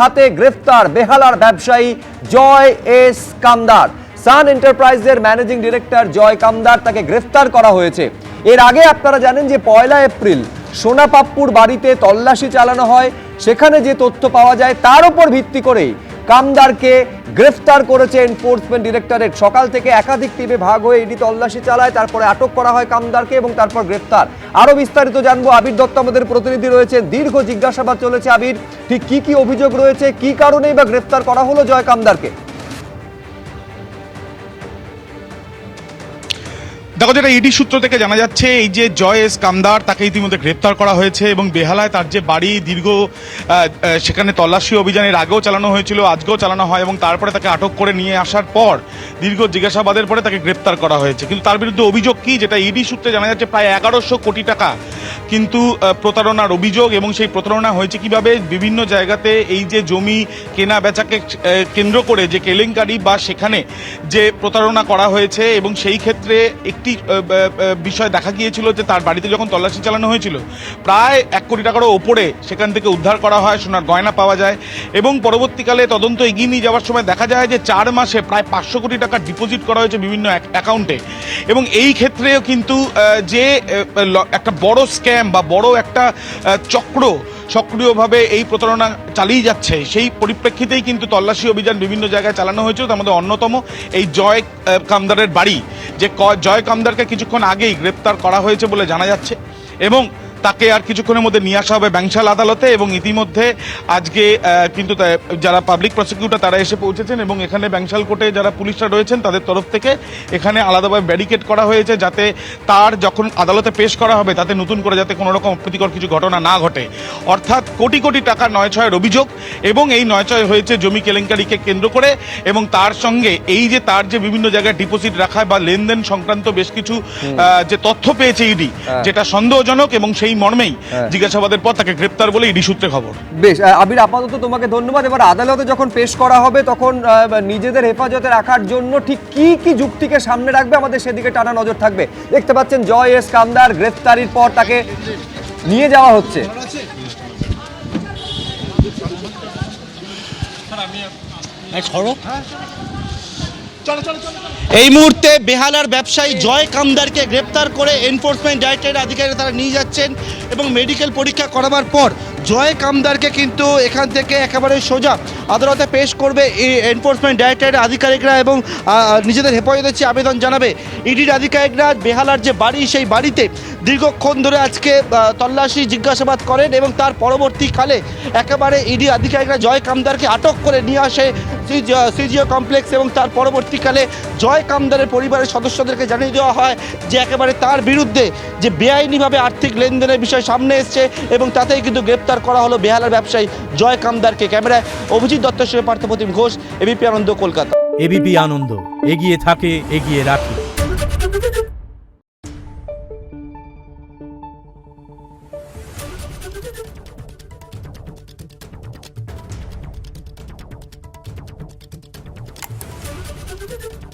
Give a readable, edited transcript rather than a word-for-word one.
হাতে গ্রেফতার বেহালার ব্যবসায়ী জয় এস কামদার। সান এন্টারপ্রাইজের ম্যানেজিং ডিরেক্টর জয় কামদার, তাকে গ্রেফতার করা হয়েছে। এর আগে আপনারা জানেন যে 1 এপ্রিল সোনা পাপ্পুর বাড়িতে তল্লাশি চালানো হয়। সেখানে যে তথ্য পাওয়া যায় তার উপর ভিত্তি করে কামদারকে গ্রেফতার করেছে এনফোর্সমেন্ট ডিরেক্টরেট। সকাল থেকে একাধিক টিমে ভাগ হয়ে ইডি তল্লাশি চালায়, তারপরে আটক করা হয় কামদারকে এবং তারপর গ্রেফতার। আরো বিস্তারিত জানবো, আবির দত্ত আমাদের প্রতিনিধি রয়েছে। দীর্ঘ জিজ্ঞাসাবাদ চলেছে। আবির, ঠিক কি অভিযোগ রয়েছে, কি কারণেই বা গ্রেফতার করা হলো জয় কামদারকে? দেখো, যেটা ইডি সূত্র থেকে জানা যাচ্ছে, এই যে জয় এস কামদার, তাকে ইতিমধ্যে গ্রেপ্তার করা হয়েছে এবং বেহালায় তার যে বাড়ি, দীর্ঘ সেখানে তল্লাশি অভিযানের আগেও চালানো হয়েছিল, আজকেও চালানো হয় এবং তারপরে তাকে আটক করে নিয়ে আসার পর দীর্ঘ জিজ্ঞাসাবাদের পরে তাকে গ্রেপ্তার করা হয়েছে। কিন্তু তার বিরুদ্ধে অভিযোগ কি, যেটা ইডি সূত্রে জানা যাচ্ছে, প্রায় 1100 কোটি টাকা কিন্তু প্রতারণার অভিযোগ। এবং সেই প্রতারণা হয়েছে কিভাবে, বিভিন্ন জায়গাতে এই যে জমি কেনা বেচাকে কেন্দ্র করে যে কেলেঙ্কারি বা সেখানে যে প্রতারণা করা হয়েছে। এবং সেই ক্ষেত্রে একটি বিষয় দেখা গিয়েছিল যে তার বাড়িতে যখন তল্লাশি চালানো হয়েছিল, প্রায় 1 কোটি টাকারও ওপরে সেখান থেকে উদ্ধার করা হয়, সোনার গয়না পাওয়া যায়। এবং পরবর্তীকালে তদন্ত এগিয়ে নিয়ে যাওয়ার সময় দেখা যায় যে 4 মাসে প্রায় 500 কোটি টাকা ডিপোজিট করা হয়েছে বিভিন্ন অ্যাকাউন্টে। এবং এই ক্ষেত্রেও কিন্তু যে একটা বড় স্ক্যাম বা বড় একটা চক্র সক্রিয়ভাবে এই প্রতারণা চালিয়ে যাচ্ছে, সেই পরিপ্রেক্ষিতেই কিন্তু তল্লাশি অভিযান বিভিন্ন জায়গায় চালানো হয়েছিল। তার মধ্যে অন্যতম এই জয় কামদারের বাড়ি, যে জয় কামদারকে কিছুক্ষণ আগেই গ্রেপ্তার করা হয়েছে বলে জানা যাচ্ছে এবং তাকে আর কিছুক্ষণের মধ্যে নিয়ে আসা হবে ব্যাংশাল আদালতে। এবং ইতিমধ্যে আজকে কিন্তু যারা পাবলিক প্রসিকিউটর তারা এসে পৌঁছেছেন এবং এখানে ব্যাংশাল কোর্টে যারা পুলিশরা রয়েছেন তাদের তরফ থেকে এখানে আলাদাভাবে ব্যারিকেড করা হয়েছে, যাতে তার যখন আদালতে পেশ করা হবে তাতে নতুন করে যাতে কোনো রকম অপ্রীতিকর কিছু ঘটনা না ঘটে। অর্থাৎ কোটি কোটি টাকা নয়ছয়ের অভিযোগ, এবং এই নয়ছয় হয়েছে জমি কেলেঙ্কারিকে কেন্দ্র করে। এবং তার সঙ্গে এই যে তার যে বিভিন্ন জায়গায় ডিপোজিট রাখা বা লেনদেন সংক্রান্ত বেশ কিছু যে তথ্য পেয়েছে ইডি, যেটা সন্দেহজনক, এবং সেই মর্মেই জিজ্ঞাসাবাদের পর তাকে গ্রেপ্তার বলে ইডি সূত্রে খবর। বেশ আবির, আপাতত তোমাকে ধন্যবাদ। এবার আদালতে যখন পেশ করা হবে তখন নিজেদের হেফাজতে রাখার জন্য ঠিক কি যুক্তিকে সামনে রাখবে, আমাদের সেদিকে টানা নজর থাকবে। দেখতে পাচ্ছেন জয় এস কামদার গ্রেফতারির পর তাকে নিয়ে যাওয়া হচ্ছে। এই মুহূর্তে বেহালার ব্যবসায়ী জয় কামদারকে গ্রেপ্তার করে এনফোর্সমেন্ট ডাইরেক্টরেট আধিকারিকরা তারা নিয়ে যাচ্ছেন এবং মেডিকেল পরীক্ষা করাবার পর জয় কামদারকে কিন্তু এখান থেকে একেবারে সোজা আদালতে পেশ করবে এনফোর্সমেন্ট ডাইরেক্টরেট আধিকারিকরা এবং নিজেদের হেফাজতের চেয়ে আবেদন জানাবে। ইডির আধিকারিকরা বেহালার যে বাড়ি, সেই বাড়িতে দীর্ঘক্ষণ ধরে আজকে তল্লাশি জিজ্ঞাসাবাদ করেন এবং তার পরবর্তীকালে একেবারে ইডি আধিকারিকরা জয় কামদারকে আটক করে নিয়ে আসে সিজিও কমপ্লেক্স। এবং তার পরবর্তীকালে জয় কামদারের পরিবারের সদস্যদেরকে জানিয়ে দেওয়া হয় যে একেবারে তার বিরুদ্ধে যে বেআইনিভাবে আর্থিক লেনদেনের বিষয় সামনে এসছে এবং তাতেই কিন্তু গ্রেপ্তার করা হলো বেহালার ব্যবসায়ী জয় কামদারকে। ক্যামেরায় অভিজিৎ দত্তের সঙ্গে পার্থপ্রতিম ঘোষ, এবিপি আনন্দ, কলকাতা। এবিপি আনন্দ, এগিয়ে থাকে, এগিয়ে রাখে। Thank you.